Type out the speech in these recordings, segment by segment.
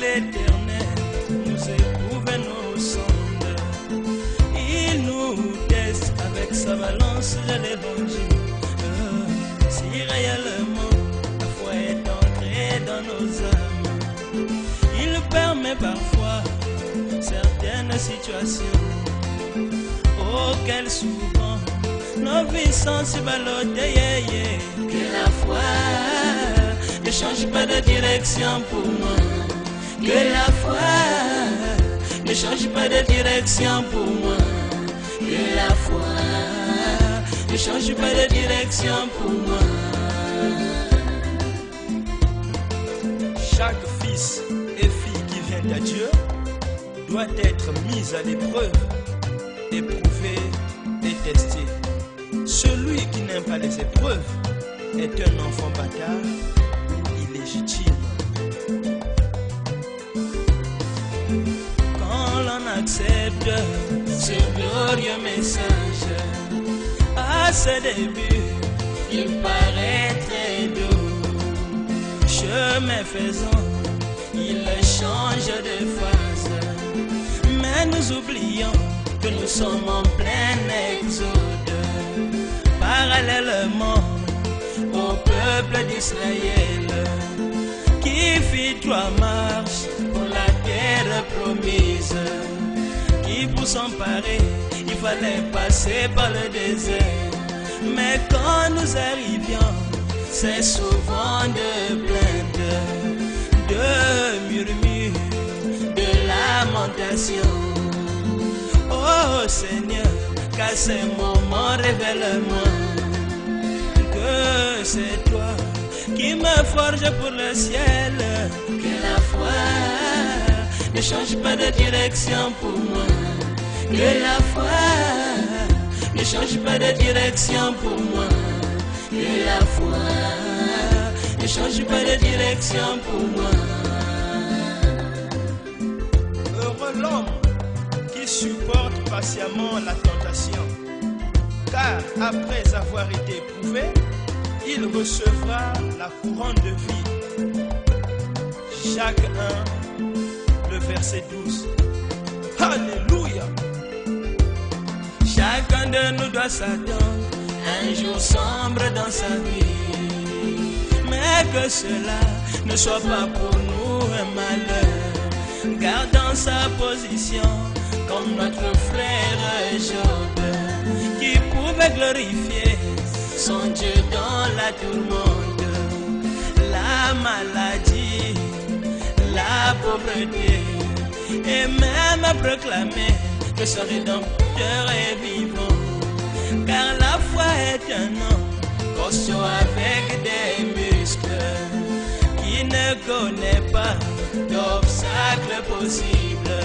l'Éternel nous éprouve et nous sonde. Il nous teste avec sa balance de l'évangile. Si réellement la foi est entrée dans nos âmes, il permet parfois certaines situations auxquelles souvent nos vies sont si ballottées. Que la foi ne change pas de direction pour moi. Que la foi ne change pas de direction pour moi. Que la foi ne change pas de direction pour moi. Chaque fils et fille qui vient à Dieu doit être mis à l'épreuve, éprouvé et testé. Celui qui n'aime pas les épreuves est un enfant bâtard ou illégitime. Quand l'on accepte ce glorieux message, à ce début, il paraît très doux. Chemin faisant, il change de phase. Mais nous oublions que nous sommes en plein exode. Parallèlement au peuple d'Israël qui fit trois marches pour la terre promise, qui pour s'emparer il fallait passer par le désert. Mais quand nous arrivions, c'est souvent de plaintes, de murmures, de lamentations. Oh Seigneur, qu'à ces moments révèle-moi que c'est toi qui me forge pour le ciel. Que la foi ne change pas de direction pour moi. Que la foi ne change pas de direction pour moi. Que la foi ne change pas de direction pour moi. Heureux l'homme qui supporte patiemment la tentation, car après avoir été éprouvé, il recevra la couronne de vie. Jacques 1, le verset 12. Alléluia. Chacun de nous doit s'attendre à un jour sombre dans sa vie, mais que cela ne soit pas pour nous un malheur. Gardant sa position comme notre frère Job, qui pouvait glorifier son Dieu dans la tourmente, la maladie, la pauvreté, et même proclamer que son Rédempteur est vivant. Car la foi est un homme costaud avec des muscles, qui ne connaît pas d'obstacle possible.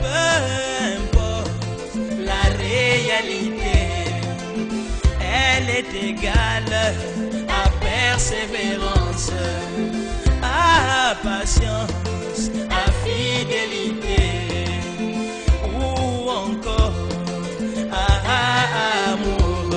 Peu importe la réalité, elle est égale à persévérance, à patience, à fidélité, ou encore à amour.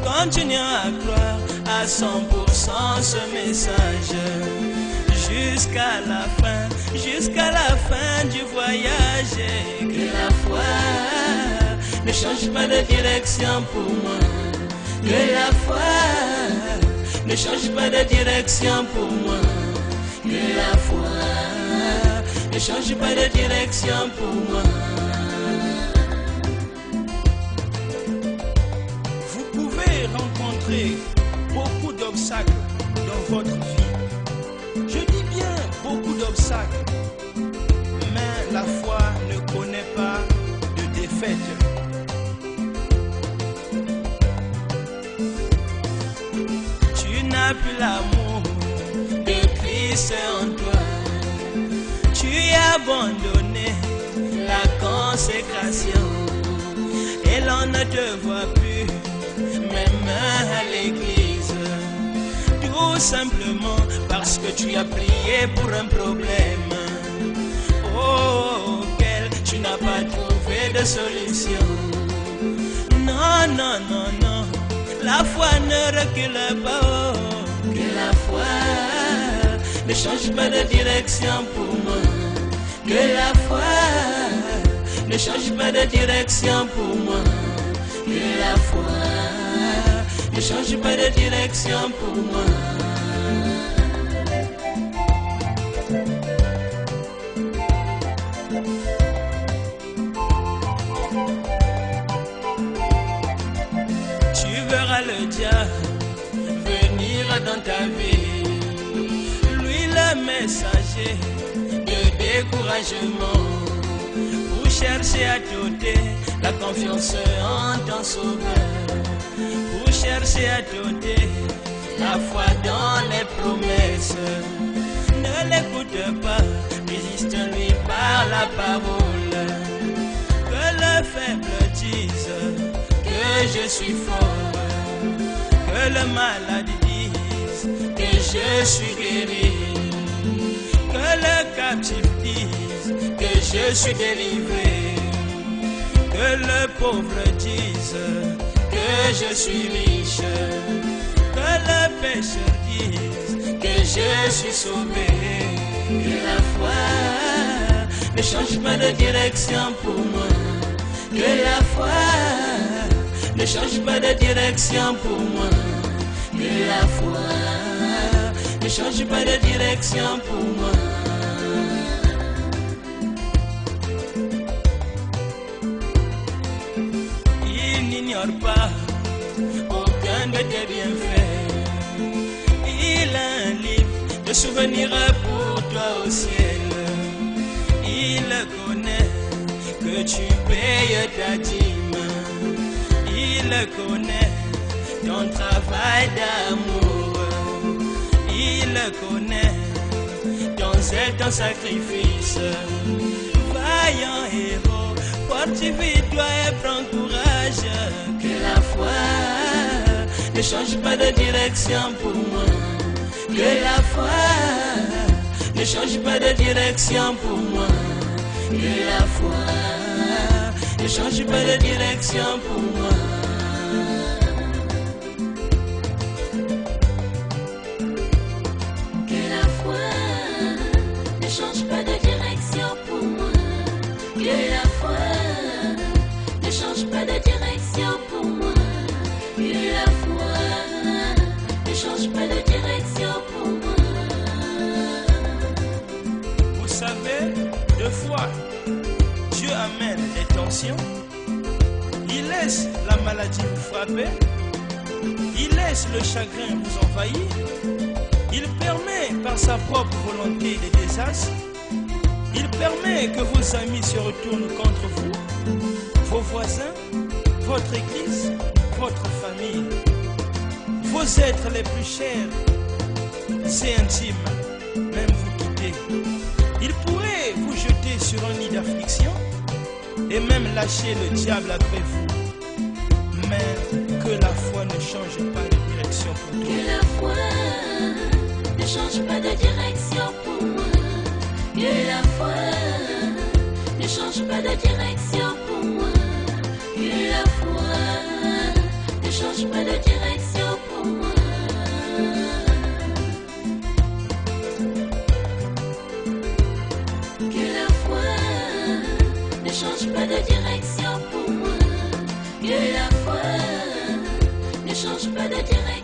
Continuons à croire à 100% ce message jusqu'à la fin du voyage. Que la foi ne change pas de direction pour moi. Que la foi ne change pas de direction pour moi. Que la foi ne change pas de direction pour moi. Vous pouvez rencontrer beaucoup d'obstacles dans votre vie. Je dis bien beaucoup d'obstacles, mais la foi ne connaît pas de défaite. Tu n'as plus l'amour de Christ en toi. Tu as abandonné la consécration et l'on ne te voit plus, même à l'église. Tout simplement parce que tu as prié pour un problème auquel tu n'as pas trouvé de solution. Non, non, non, non, la foi ne recule pas. Que la foi ne change pas de direction pour moi. Que la foi ne change pas de direction pour moi. Que la foi ne change pas de direction pour moi. Tu verras le diable venir dans ta vie, lui le messager de découragement, pour chercher à t'ôter la confiance en ton sauveur, pour chercher à t'ôter la foi dans les promesses. Ne l'écoute pas, résiste-lui par la parole. Que le faible dise que je suis fort, que le malade dise que je suis guéri, que le captif dise que je suis délivré, que le pauvre dise que je suis riche, que le pécheur dise que je suis sauvé. Que la foi ne change pas de direction pour moi. Que la foi ne change pas de direction pour moi. Que la foi ne change pas de direction pour moi. Il n'ignore pas aucun de tes bienfaits. Il a un livre de souvenirs pour toi au ciel. Il connaît que tu payes ta dîme. Il connaît ton travail d'amour. Il connaît ton zèle, ton sacrifice. Vaillant héros, fortifie-toi et prends courage. Que la foi ne change pas de direction pour moi. Que la foi ne change pas de direction pour moi. Que la foi ne change pas de direction pour moi. Que la foi ne change pas de direction pour moi. Que la foi ne change pas de direction pour moi. Que la foi ne change pas de direction pour moi. Vous savez, deux fois, Dieu amène des tensions. Il laisse la maladie vous frapper. Il laisse le chagrin vous envahir. Il permet par sa propre volonté des désastres. Il permet que vos amis se retournent contre vous, vos voisins, votre église, votre famille, vos êtres les plus chers et intimes, même vous quitter. Il pourrait vous jeter sur un nid d'affliction et même lâcher le diable après vous. Mais que la foi ne change pas de direction pour toi. Que la foi ne change pas de direction pour moi. Que la foi ne change pas de direction pour moi. Que la foi ne change pas de direction pour moi. Que la foi ne change pas de direction pour moi. Que la foi ne change pas de direction.